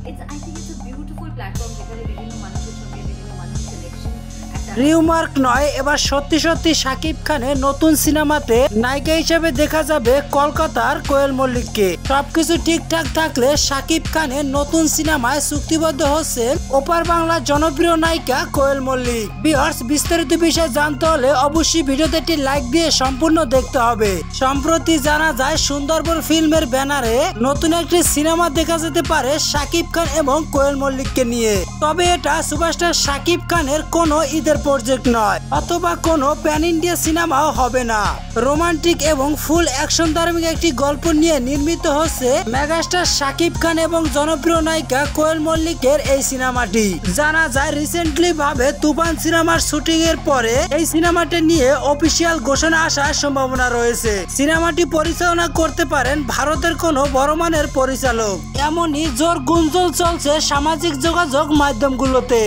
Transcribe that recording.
I think it's a beautiful platform যেখানে বিভিন্ন মানুষের সঙ্গে বিভিন্ন মানুষের কানেকশন রিউমার্ক নয়, এবার সত্যি সত্যি শাকিব খানের নতুন সিনেমাতে নায়িকা হিসেবে দেখা যাবে কলকাতার কোয়েল মল্লিককে। সবকিছু ঠিকঠাক থাকলে শাকিব খানের নতুন সিনেমায় চুক্তিবদ্ধ হচ্ছে ওপার বাংলার জনপ্রিয় নায়িকা কোয়েল মল্লিক। ভিউয়ার্স, বিস্তারিত বিষয় জানতে হলে অবশ্যই ভিডিওতে একটি লাইক দিয়ে সম্পূর্ণ দেখতে হবে। সম্প্রতি জানা যায় সুন্দরবন ফিল্মের ব্যানারে নতুন একটি সিনেমা দেখা যেতে পারে শাকিব খান এবং কোয়েল মল্লিককে নিয়ে। তবে এটা সুপারস্টার শাকিব খানের কোনো ঈদের প্রজেক্ট নয়, অথবা কোনো প্যান ইন্ডিয়া সিনেমাও হবে না। রোমান্টিক এবং ফুল অ্যাকশন ধার্মিক একটি গল্প নিয়ে নির্মিত হচ্ছে মেগাস্টার শাকিব খান এবং জনপ্রিয় নায়িকা কোয়েল মল্লিকের এই সিনেমাটি। জানা যায় রিসেন্টলি ভাবে তুফান সিনেমার শুটিং এর পরে এই সিনেমাটি নিয়ে অফিসিয়াল ঘোষণা আসার সম্ভাবনা রয়েছে। সিনেমাটি পরিচালনা করতে পারেন ভারতের কোনো বড় মানের পরিচালক। এমনই জোর গুঞ্জন চলছে সামাজিক যোগাযোগ মাধ্যমগুলোতে।